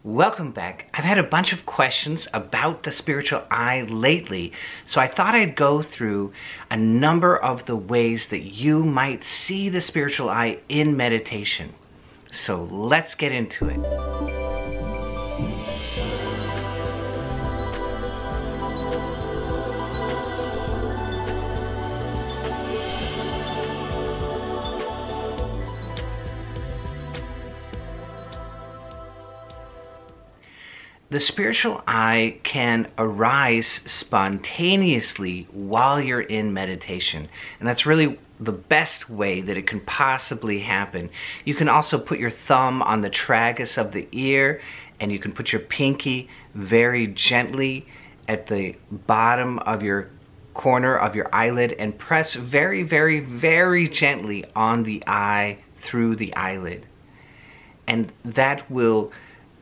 Welcome back. I've had a bunch of questions about the spiritual eye lately, so I thought I'd go through a number of the ways that you might see the spiritual eye in meditation. So let's get into it. The spiritual eye can arise spontaneously while you're in meditation, and that's really the best way that it can possibly happen. You can also put your thumb on the tragus of the ear, and you can put your pinky very gently at the bottom of your corner of your eyelid and press very, very, very gently on the eye through the eyelid. And that will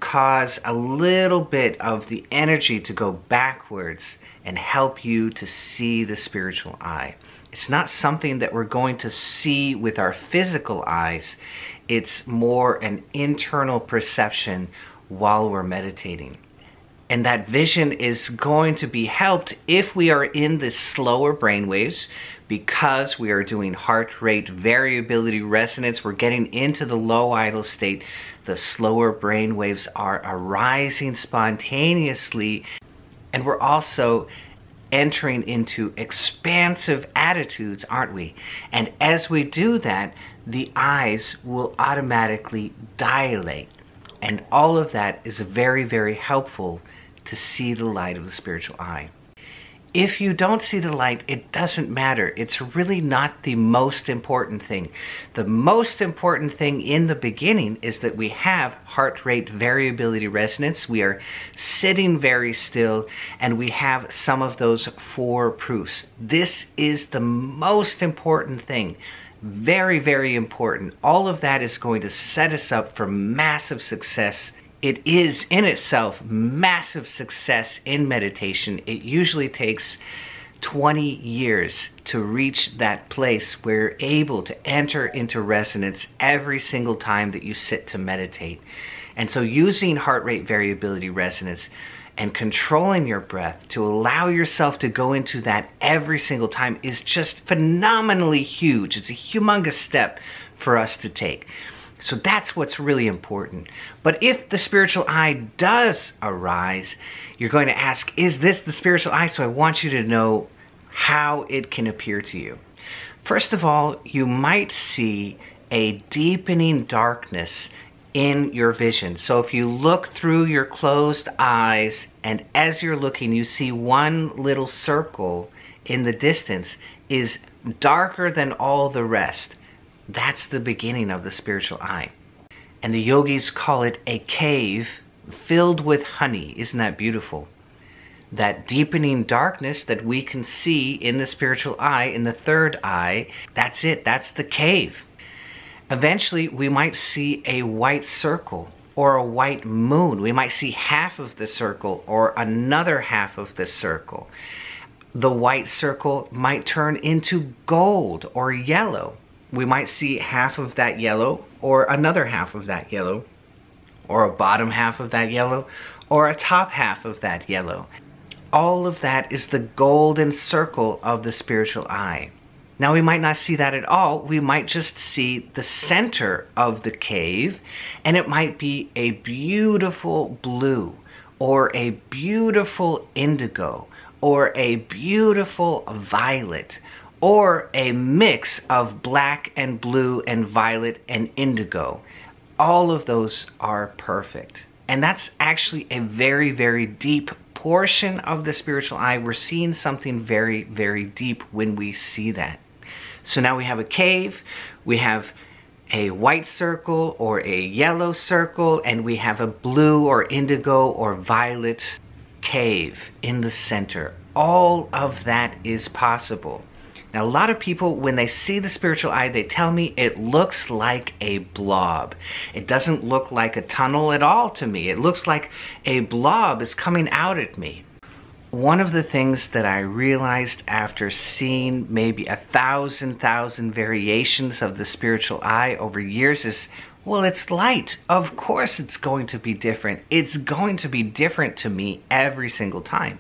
cause a little bit of the energy to go backwards and help you to see the spiritual eye. It's not something that we're going to see with our physical eyes. It's more an internal perception while we're meditating. And that vision is going to be helped if we are in the slower brainwaves, because we are doing heart rate variability resonance. We're getting into the low idle state. The slower brain waves are arising spontaneously, and we're also entering into expansive attitudes, aren't we? And as we do that, the eyes will automatically dilate. And all of that is very, very helpful to see the light of the spiritual eye. If you don't see the light, it doesn't matter. It's really not the most important thing. The most important thing in the beginning is that we have heart rate variability resonance. We are sitting very still, and we have some of those 4 proofs. This is the most important thing. Very, very important. All of that is going to set us up for massive success. It is in itself massive success in meditation. It usually takes 20 years to reach that place where you're able to enter into resonance every single time that you sit to meditate. And so using heart rate variability resonance and controlling your breath to allow yourself to go into that every single time is just phenomenally huge. It's a humongous step for us to take. So that's what's really important. But if the spiritual eye does arise, you're going to ask, is this the spiritual eye? So I want you to know how it can appear to you. First of all, you might see a deepening darkness in your vision. So if you look through your closed eyes, and as you're looking, you see one little circle in the distance is darker than all the rest. That's the beginning of the spiritual eye. And the yogis call it a cave filled with honey. Isn't that beautiful? That deepening darkness that we can see in the spiritual eye, in the third eye, that's it. That's the cave. Eventually, we might see a white circle or a white moon. We might see half of the circle or another half of the circle. The white circle might turn into gold or yellow. We might see half of that yellow, or another half of that yellow, or a bottom half of that yellow, or a top half of that yellow. All of that is the golden circle of the spiritual eye. Now we might not see that at all. We might just see the center of the cave, and it might be a beautiful blue, or a beautiful indigo, or a beautiful violet, or a mix of black and blue and violet and indigo. All of those are perfect. And that's actually a very, very deep portion of the spiritual eye. We're seeing something very, very deep when we see that. So now we have a cave, we have a white circle or a yellow circle, and we have a blue or indigo or violet cave in the center. All of that is possible. Now, a lot of people, when they see the spiritual eye, they tell me it looks like a blob. It doesn't look like a tunnel at all to me. It looks like a blob is coming out at me. One of the things that I realized after seeing maybe 1,000 variations of the spiritual eye over years is Well, it's light. Of course it's going to be different. It's going to be different to me every single time.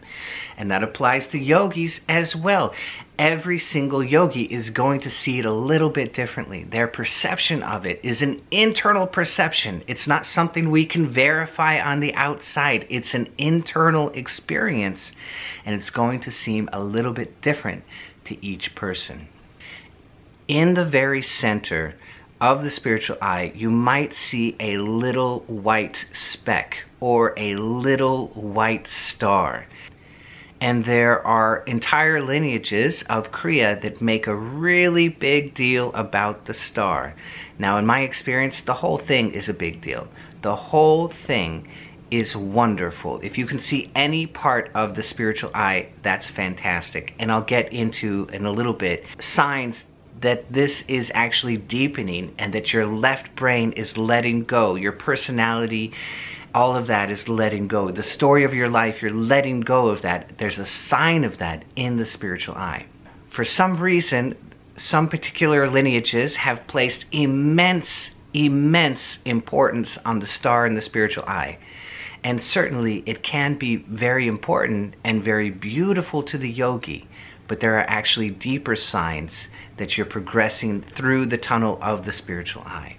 And that applies to yogis as well. Every single yogi is going to see it a little bit differently. Their perception of it is an internal perception. It's not something we can verify on the outside. It's an internal experience, and it's going to seem a little bit different to each person. In the very center of the spiritual eye, you might see a little white speck or a little white star. And there are entire lineages of Kriya that make a really big deal about the star. Now, in my experience, the whole thing is a big deal. The whole thing is wonderful. If you can see any part of the spiritual eye, that's fantastic. And I'll get into in a little bit signs that this is actually deepening and that your left brain is letting go. Your personality, all of that is letting go. The story of your life, you're letting go of that. There's a sign of that in the spiritual eye. For some reason, some particular lineages have placed immense importance on the star in the spiritual eye. And certainly it can be very important and very beautiful to the yogi, but there are actually deeper signs that you're progressing through the tunnel of the spiritual eye.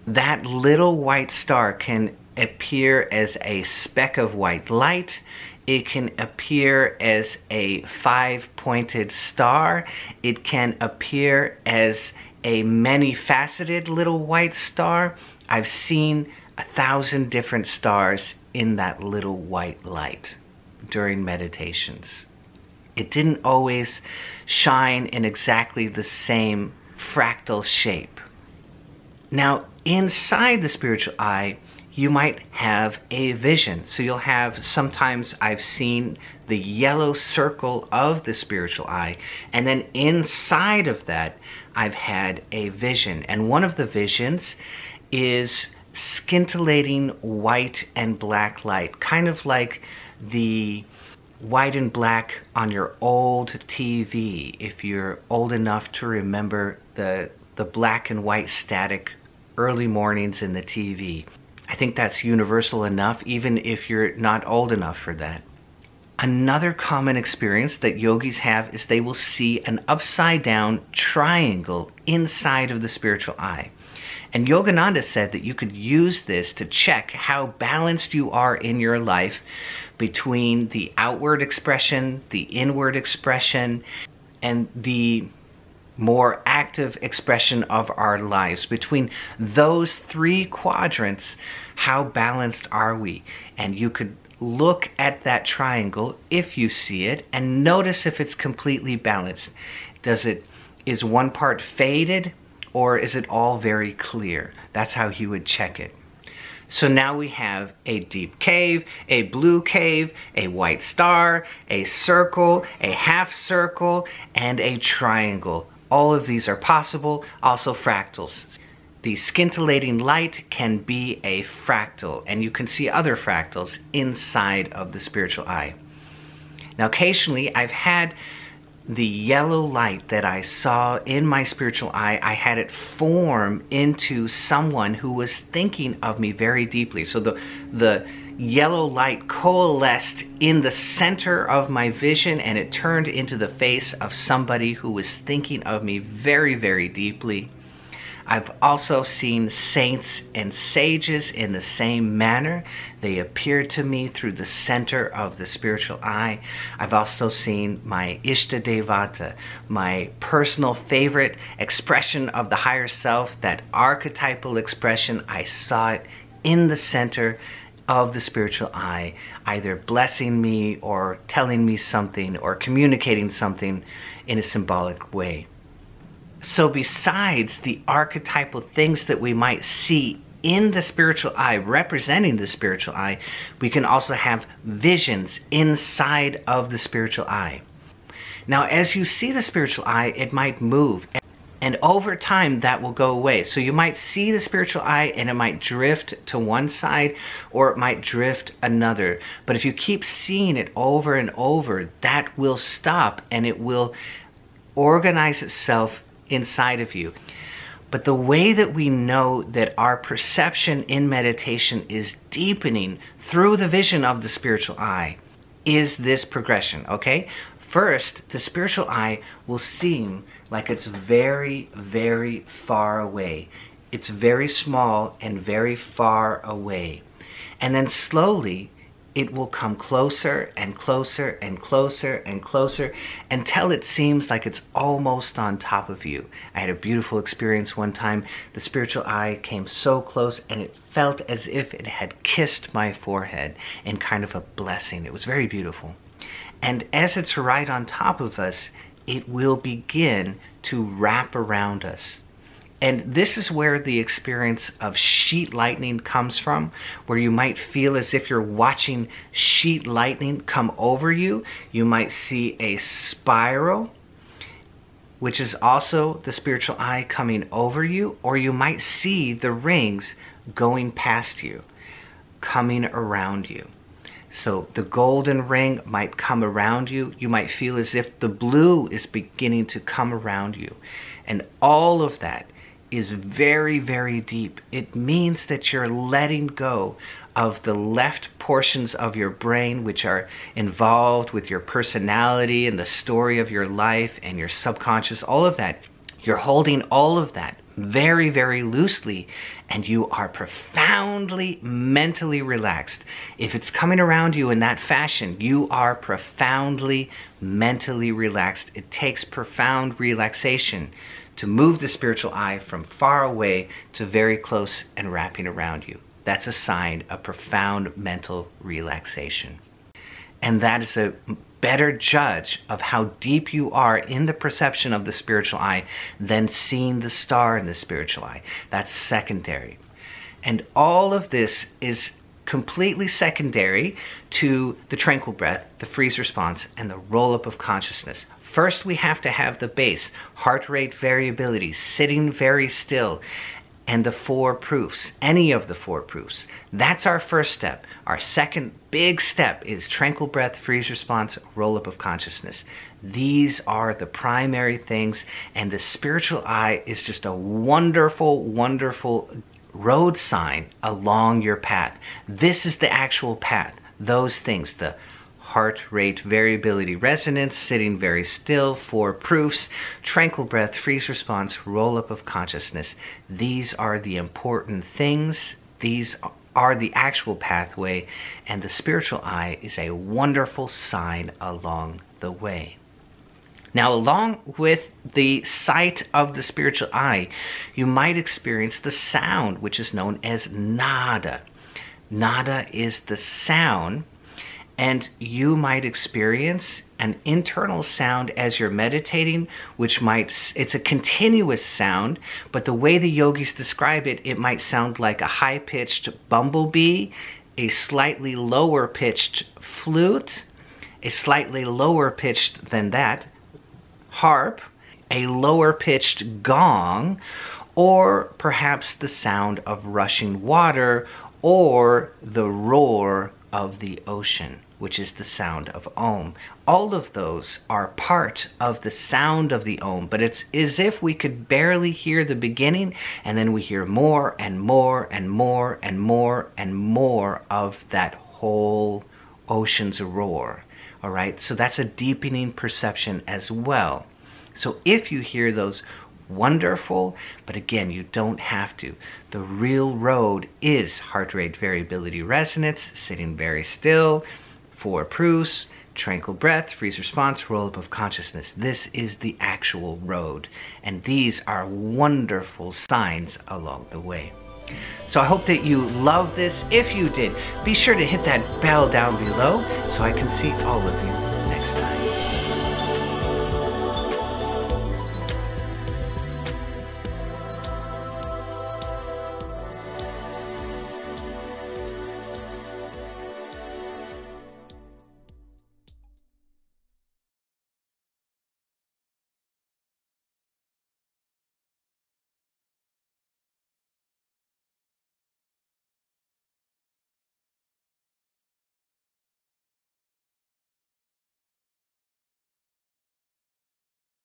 That little white star can appear as a speck of white light. It can appear as a 5-pointed star. It can appear as a many-faceted little white star. I've seen 1,000 different stars in that little white light during meditations. It didn't always shine in exactly the same fractal shape. Now, inside the spiritual eye, you might have a vision. So you'll have, sometimes I've seen the yellow circle of the spiritual eye, and then inside of that, I've had a vision. And one of the visions is scintillating white and black light, kind of like the white and black on your old TV, if you're old enough to remember the black and white static early mornings in the TV. I think that's universal enough, even if you're not old enough for that. Another common experience that yogis have is they will see an upside down triangle inside of the spiritual eye. And Yogananda said that you could use this to check how balanced you are in your life between the outward expression, the inward expression, and the more active expression of our lives. Between those three quadrants, how balanced are we? And you could look at that triangle if you see it and notice if it's completely balanced. Is one part faded, or is it all very clear? That's how he would check it. So now we have a deep cave, a blue cave, a white star, a circle, a half circle, and a triangle. All of these are possible, also fractals. The scintillating light can be a fractal, and you can see other fractals inside of the spiritual eye. Now occasionally I've had the yellow light that I saw in my spiritual eye, I had it form into someone who was thinking of me very deeply. So the yellow light coalesced in the center of my vision, and it turned into the face of somebody who was thinking of me very, very deeply. I've also seen saints and sages in the same manner. They appeared to me through the center of the spiritual eye. I've also seen my Ishta Devata, my personal favorite expression of the higher self, that archetypal expression. I saw it in the center of the spiritual eye, either blessing me or telling me something or communicating something in a symbolic way. So besides the archetypal things that we might see in the spiritual eye, representing the spiritual eye, we can also have visions inside of the spiritual eye. Now, as you see the spiritual eye, it might move, and over time that will go away. So you might see the spiritual eye and it might drift to one side, or it might drift another. But if you keep seeing it over and over, that will stop and it will organize itself inside of you. But the way that we know that our perception in meditation is deepening through the vision of the spiritual eye is this progression, okay? First, the spiritual eye will seem like it's very, very far away. It's very small and very far away. And then slowly, it will come closer and closer and closer and closer until it seems like it's almost on top of you. I had a beautiful experience one time. The spiritual eye came so close and it felt as if it had kissed my forehead in kind of a blessing. It was very beautiful. And as it's right on top of us, it will begin to wrap around us. And this is where the experience of sheet lightning comes from, where you might feel as if you're watching sheet lightning come over you. You might see a spiral, which is also the spiritual eye coming over you, or you might see the rings going past you, coming around you. So the golden ring might come around you. You might feel as if the blue is beginning to come around you. And all of that is very, very deep. It means that you're letting go of the left portions of your brain, which are involved with your personality and the story of your life and your subconscious, all of that. You're holding all of that very, very loosely, and you are profoundly mentally relaxed. If it's coming around you in that fashion, you are profoundly mentally relaxed. It takes profound relaxation to move the spiritual eye from far away to very close and wrapping around you. That's a sign of profound mental relaxation. And that is a better judge of how deep you are in the perception of the spiritual eye than seeing the star in the spiritual eye. That's secondary. And all of this is completely secondary to the tranquil breath, the freeze response, and the roll-up of consciousness. First, we have to have the base, heart rate variability, sitting very still, and the 4 proofs, any of the 4 proofs. That's our first step. Our second big step is tranquil breath, freeze response, roll-up of consciousness. These are the primary things, and the spiritual eye is just a wonderful, wonderful road sign along your path. This is the actual path. Those things, the heart rate variability resonance, sitting very still, 4 proofs, tranquil breath, freeze response, roll-up of consciousness. These are the important things. These are the actual pathway, and the spiritual eye is a wonderful sign along the way. Now, along with the sight of the spiritual eye, you might experience the sound, which is known as nada. Nada is the sound, and you might experience an internal sound as you're meditating, which it's a continuous sound, but the way the yogis describe it, it might sound like a high-pitched bumblebee, a slightly lower-pitched flute, a slightly lower-pitched than that harp, a lower-pitched gong, or perhaps the sound of rushing water, or the roar of the ocean, which is the sound of Om. All of those are part of the sound of the Om, but it's as if we could barely hear the beginning, and then we hear more and more and more and more and more of that whole ocean's roar. All right, so that's a deepening perception as well. So if you hear those, wonderful, but again, you don't have to. The real road is heart rate variability resonance, sitting very still, 4 proofs, tranquil breath, freeze response, roll-up of consciousness. This is the actual road, and these are wonderful signs along the way. So I hope that you love this. If you did, be sure to hit that bell down below so I can see all of you.